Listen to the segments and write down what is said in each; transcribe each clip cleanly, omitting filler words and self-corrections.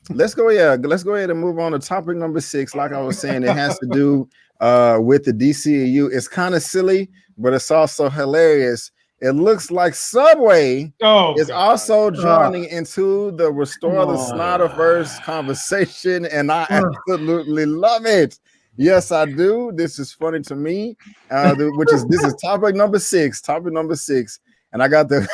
let's go. Yeah, let's go ahead and move on to topic number 6. Like I was saying, it has to do with the DCEU. It's kind of silly, but it's also hilarious. It looks like Subway is also joining into the Restore the Snyderverse conversation, and I absolutely love it. Yes, I do. This is funny to me. This is topic number 6. Topic number 6, and I got the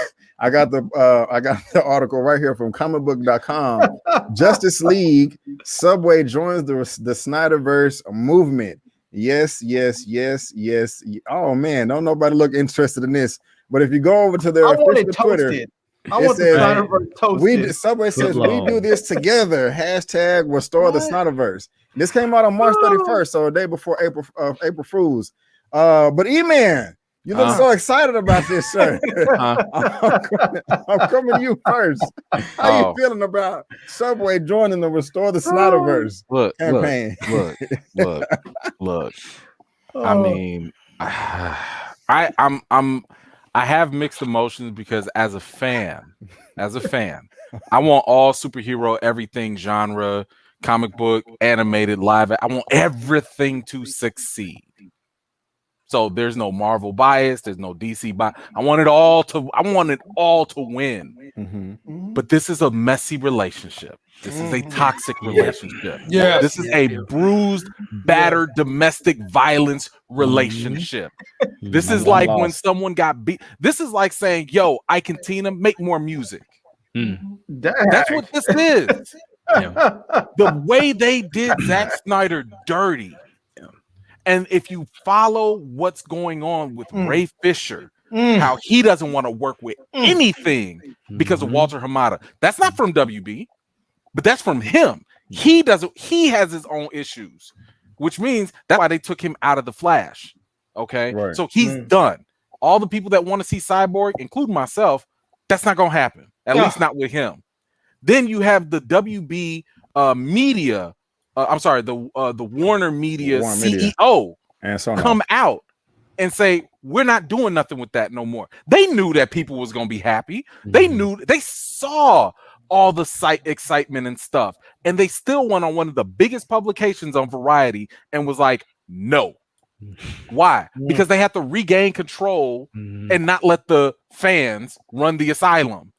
article right here from comicbook.com. Justice League, Subway joins the Snyderverse movement. Yes. Oh man, don't nobody look interested in this. But if you go over to their official Twitter, I want the Snyderverse toasted. Subway says we do this together. # Restore the Snyderverse. This came out on March 31st, so a day before April Fools. But Eman, you look so excited about this, sir. I'm coming to you first. How you feeling about Subway joining the Restore the Snyderverse campaign? Look. I mean, I have mixed emotions because as a fan, I want all superhero, everything genre, comic book, animated, live. I want everything to succeed. So there's no Marvel bias, there's no DC bias. I want it all to win. Mm-hmm. But this is a messy relationship. This is a toxic relationship. Yeah, this is a bruised, battered domestic violence relationship. This is like when someone got beat. This is like saying, "Yo, Ike and Tina, make more music." That's what this is. The way they did Zack Snyder dirty. And if you follow what's going on with Ray Fisher, how he doesn't want to work with anything because of Walter Hamada. That's not from WB, but that's from him. He has his own issues, which means that's why they took him out of the Flash. Okay. Right. So he's done. All the people that want to see Cyborg, including myself, that's not gonna happen. At least not with him. Then you have the WB media. The Warner Media CEO come out and say, we're not doing nothing with that no more. They knew that people was going to be happy. They saw all the excitement and stuff. And they still went on one of the biggest publications on Variety and was like, no. Why? Because they have to regain control and not let the fans run the asylum.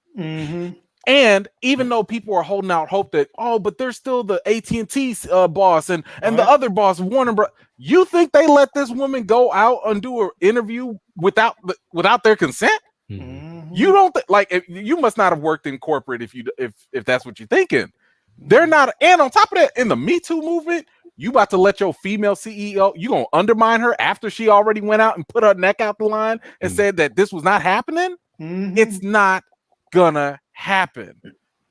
And even though people are holding out hope that, but there's still the AT&T boss and the other boss, Warner Bros. You think they let this woman go out and do an interview without their consent? You don't you must not have worked in corporate if that's what you're thinking. They're not. And on top of that, in the Me Too movement, you about to let your female CEO, you gonna undermine her after she already went out and put her neck out the line and said that this was not happening? It's not gonna happen.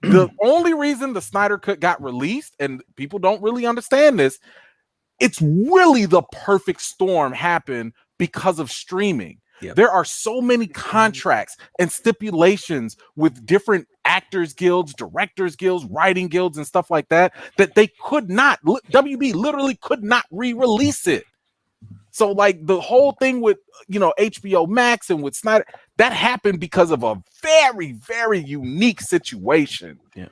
The only reason the Snyder Cut got released, and people don't really understand this, it's really the perfect storm happened because of streaming. Yep. There are so many contracts and stipulations with different actors guilds, directors guilds, writing guilds, and stuff like that they could not, WB literally could not re-release it. So like the whole thing with HBO Max and with Snyder, that happened because of a very, very unique situation. Yeah.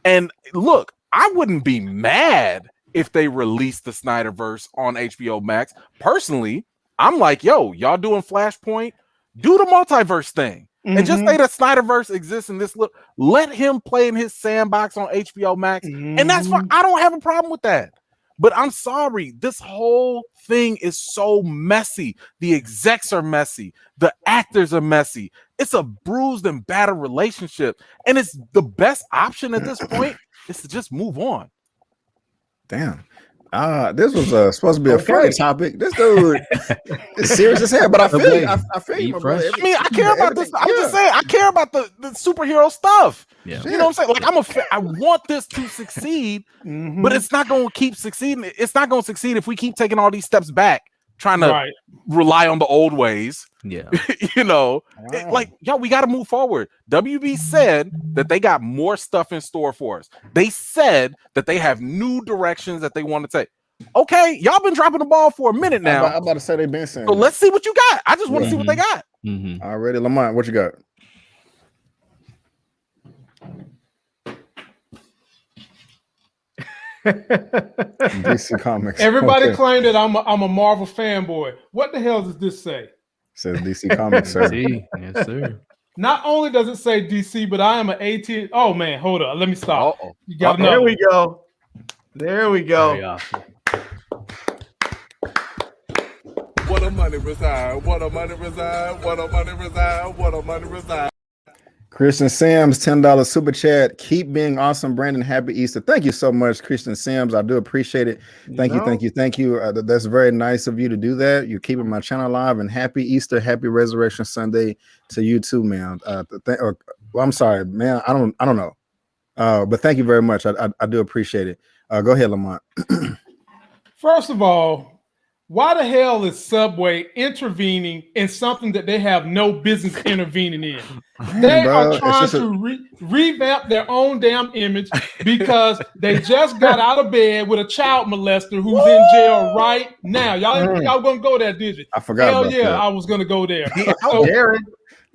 And look, I wouldn't be mad if they released the Snyderverse on HBO Max. Personally, I'm like, yo, y'all doing Flashpoint, do the multiverse thing. And just say that Snyderverse exists in this let him play in his sandbox on HBO Max. And that's fine. I don't have a problem with that. But I'm sorry, this whole thing is so messy. The execs are messy. The actors are messy. It's a bruised and battered relationship. And it's the best option at this point is to just move on. Damn. This was supposed to be a funny topic. This dude is serious as hell, but I feel you, my brother. I mean, I care about this. I'm just saying, I care about the superhero stuff. Yeah. You know what I'm saying? Like, I want this to succeed, but it's not going to keep succeeding. It's not going to succeed if we keep taking all these steps back, trying to rely on the old ways. Yeah. Like, we got to move forward. WB said that they got more stuff in store for us. They said that they have new directions that they want to take. Okay, y'all been dropping the ball for a minute now. I'm about to say they've been saying. So let's see what you got. I just want to see what they got. Already, Lamont, what you got? DC Comics. Everybody claimed that I'm a Marvel fanboy. What the hell does this say? It says DC Comics, sir. Yes, sir. Not only does it say DC, but I am an AT. Oh man, hold on. Let me stop. You got there we go. There we go. What a money reside. What a money reside. What a money reside. What a money reside. Christian Sims, $10 super chat. Keep being awesome, Brandon. Happy Easter. Thank you so much, Christian Sims. I do appreciate it. Thank you. That's very nice of you to do that. You're keeping my channel alive. And happy Easter, happy Resurrection Sunday to you too, man. I'm sorry, man. I don't know. But thank you very much. I do appreciate it. Go ahead, Lamont. First of all, why the hell is Subway intervening in something that they have no business intervening in? They are trying to revamp their own damn image because they just got out of bed with a child molester who's in jail right now. Y'all didn't think I was going to go there, did you? I forgot Hell about yeah, that. I was going to go there.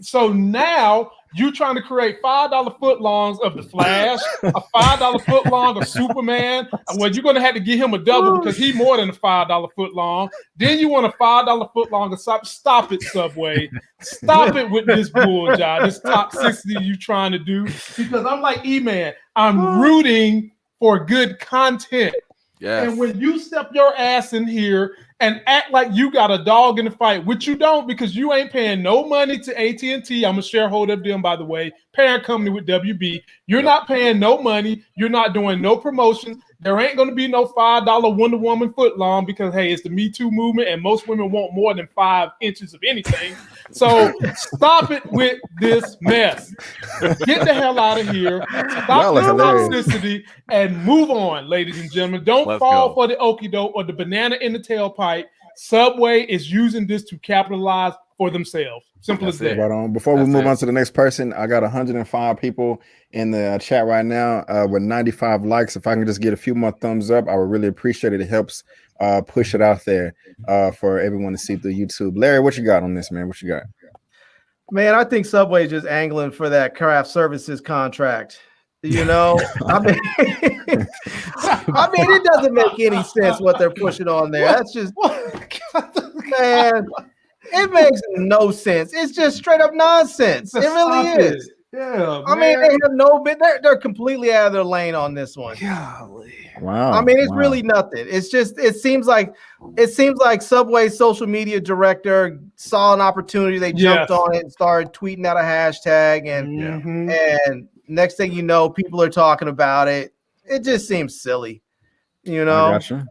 So now you're trying to create $5 footlongs of the Flash, a $5 footlong of Superman. Well, you're going to have to give him a double because he's more than a $5 footlong. Then you want a $5 footlong of Stop it, Subway. Stop it with this bull job, this toxicity you trying to do. Because I'm like, Eman, I'm rooting for good content. Yes. And when you step your ass in here and act like you got a dog in the fight, which you don't because you ain't paying no money to AT&T. I'm a shareholder of them, by the way, parent company with WB. You're not paying no money. You're not doing no promotions. There ain't going to be no $5 Wonder Woman footlong because, hey, it's the Me Too movement and most women want more than 5 inches of anything. So stop it with this mess. Get the hell out of here. Stop the toxicity and move on, ladies and gentlemen. Don't fall for the okie doke or the banana in the tailpipe. Subway is using this to capitalize for themselves. Simple as that. Right on. Before we move on to the next person, I got 105 people in the chat right now with 95 likes. If I can just get a few more thumbs up, I would really appreciate it. It helps push it out there for everyone to see through YouTube. Larry, what you got on this, man? What you got? Man, I think Subway is just angling for that craft services contract. You know, I mean, it doesn't make any sense what they're pushing on there. That's just, man, it makes no sense. It's just straight up nonsense. It really is. Yeah, I mean, they have no bit. They're completely out of their lane on this one. Golly. Wow. I mean, it's really nothing. It's just, it seems like Subway's social media director saw an opportunity. They jumped on it and started tweeting out a hashtag, and next thing you know, people are talking about it. It just seems silly, you know. I gotcha.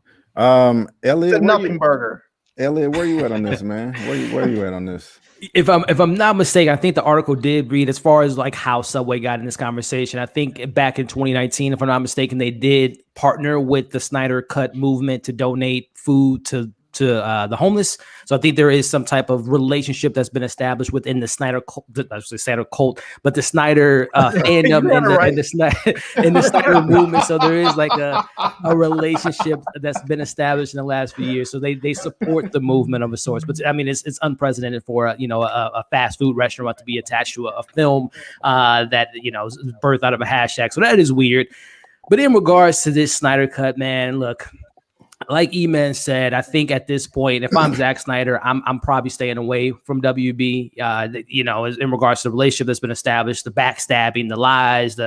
Elliot, it's a nothing burger. Elliot, where you at on this, man? Where you at on this? If I'm not mistaken, I think the article did read as far as like how Subway got in this conversation. I think back in 2019, if I'm not mistaken, they did partner with the Snyder Cut movement to donate food to the homeless. So I think there is some type of relationship that's been established within the Snyder cult, but the Snyder fandom and the Snyder movement. So there is like a relationship that's been established in the last few years. So they support the movement of a sort. But I mean, it's unprecedented for a fast food restaurant to be attached to a film that is birthed out of a hashtag. So that is weird. But in regards to this Snyder Cut, man, look. Like Eman said, I think at this point, if I'm Zack Snyder, I'm probably staying away from WB. In regards to the relationship that's been established, the backstabbing, the lies,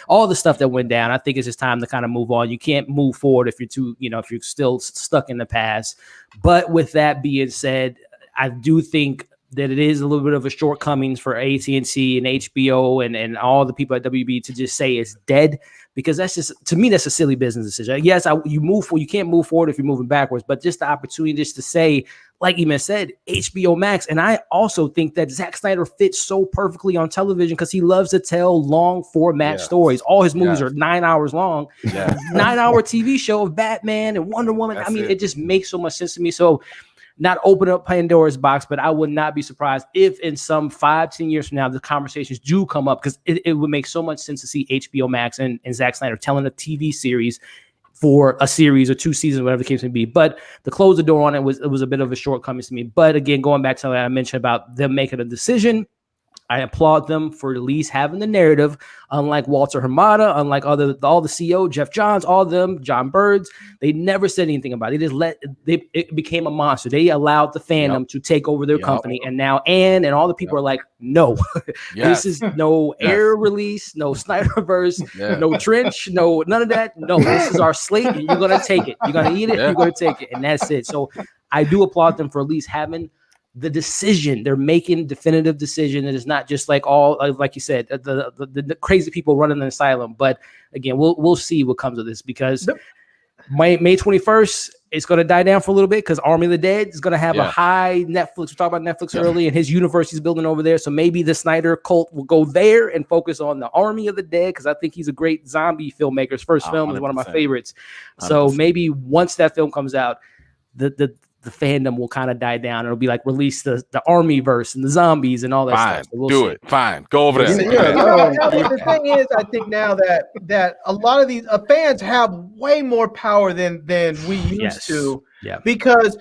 all the stuff that went down. I think it's just time to kind of move on. You can't move forward if you're still stuck in the past. But with that being said, I do think that it is a little bit of a shortcomings for AT&T and HBO and all the people at WB to just say it's dead, because that's just, to me, that's a silly business decision. Yes, you can't move forward if you're moving backwards, but just the opportunity just to say, like Eman said, HBO Max. And I also think that Zack Snyder fits so perfectly on television because he loves to tell long format stories. All his movies are 9 hours long. 9-hour TV show of Batman and Wonder Woman. It just makes so much sense to me. So not open up Pandora's box, but I would not be surprised if in some 5-10 years from now, the conversations do come up, because it would make so much sense to see HBO Max and Zack Snyder telling a TV series for a series or 2 seasons, whatever the case may be. But to close the door on it was a bit of a shortcoming to me. But again, going back to what I mentioned about them making a decision, I applaud them for at least having the narrative, unlike Walter Hamada, unlike all the CEO, Jeff Johns, all of them, John Birds. They never said anything about it. It became a monster. They allowed the fandom to take over their company. And now Ann and all the people are like, no, this is no air release, no Snyderverse, no trench, no, none of that. No, this is our slate and you're going to take it. You're going to eat it. You're going to take it. And that's it. So I do applaud them for at least having the decision. They're making definitive decision. It is not just like all, like you said, the crazy people running an asylum. But again, we'll see what comes of this, because May 21st, it's going to die down for a little bit because Army of the Dead is going to have a high Netflix. We talked about Netflix early, and his universe he's building over there. So maybe the Snyder cult will go there and focus on the Army of the Dead, because I think he's a great zombie filmmaker. His first film is one of my favorites. 100%. So maybe once that film comes out, the fandom will kind of die down. It'll be like release the Army verse and the zombies and all that stuff. So we'll do it. Fine. Go over there. The thing is, I think now that a lot of these fans have way more power than we used to. Yeah. Because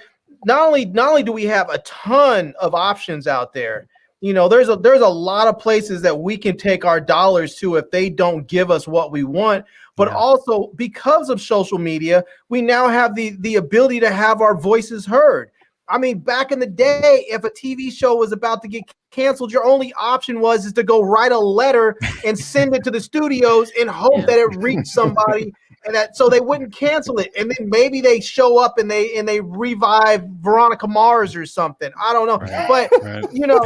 not only do we have a ton of options out there, you know, there's a lot of places that we can take our dollars to if they don't give us what we want. But also, because of social media, we now have the ability to have our voices heard. I mean, back in the day, if a TV show was about to get canceled, your only option is to go write a letter and send it to the studios and hope that it reached somebody, and that so they wouldn't cancel it. And then maybe they show up and they revive Veronica Mars or something. I don't know, but you know.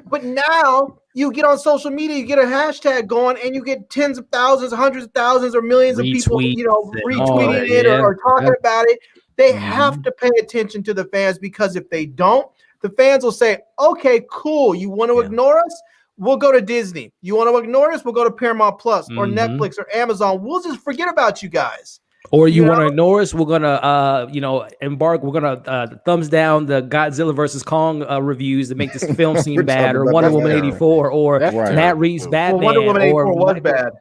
But now you get on social media, you get a hashtag going, and you get tens of thousands, hundreds of thousands, or millions of people, you know, retweeting it or talking about it. They have to pay attention to the fans, because if they don't, the fans will say, okay, cool. You want to ignore us? We'll go to Disney. You want to ignore us? We'll go to Paramount Plus or Netflix or Amazon. We'll just forget about you guys. Or you want to ignore us? We're gonna, embark. We're gonna thumbs down the Godzilla versus Kong reviews that make this film seem bad, or Wonder Woman 84, or Matt Reeves Batman. Well, Wonder Woman 84 was bad.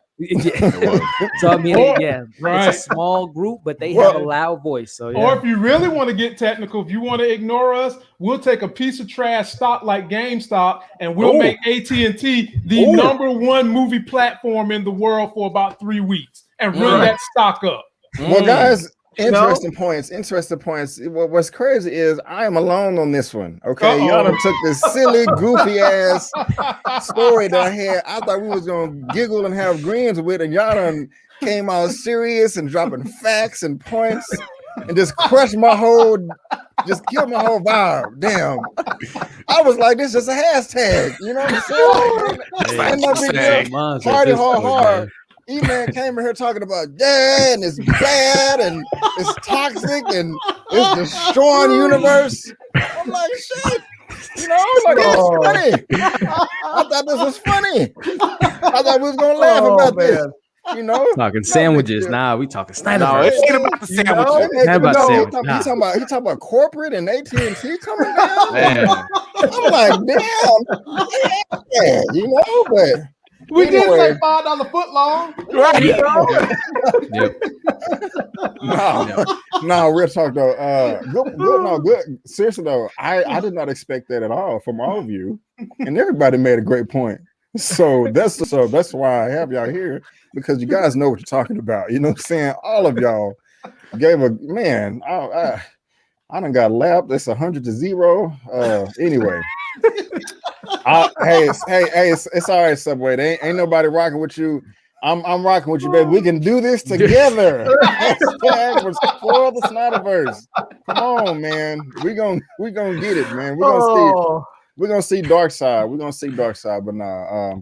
So I mean, it's a small group, but they have a loud voice. So or if you really want to get technical, if you want to ignore us, we'll take a piece of trash stock like GameStop, and we'll make AT&T the #1 movie platform in the world for about 3 weeks, and run that stock up. Well, guys, interesting points. What's crazy is I am alone on this one. Okay, y'all done took this silly, goofy ass story that I had. I thought we was gonna giggle and have grins with, and y'all done came out serious and dropping facts and points and just crushed my whole, just killed my whole vibe. Damn, I was like, this is a hashtag. You know what I'm saying? Ain't no big deal. Party hard. Eman came in here talking about and it's bad and it's toxic and it's destroying the universe. I'm like, shit. You know, like, it's funny. I thought this was funny. I thought we was gonna laugh about this. You know, talking sandwiches. Nah, we talking Snyder. No, it's about the sandwiches. He talking about corporate and AT&T coming down. I'm like, damn. You know, but. We did say $5 foot long, right? No, real talk though. Good. Seriously though, I did not expect that at all from all of you, and everybody made a great point. So that's why I have y'all here, because you guys know what you're talking about. You know what I'm saying? All of y'all gave a man. I done got lapped. That's 100-0. Anyway. Hey, it's all right, Subway. They ain't nobody rocking with you. I'm rocking with you, baby. We can do this together. Hashtag was for the Snyderverse. Come on, man. We gonna get it, man. We're gonna see Dark Side. We're gonna see Dark Side, but nah,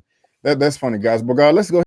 that's funny, guys. But God, let's go.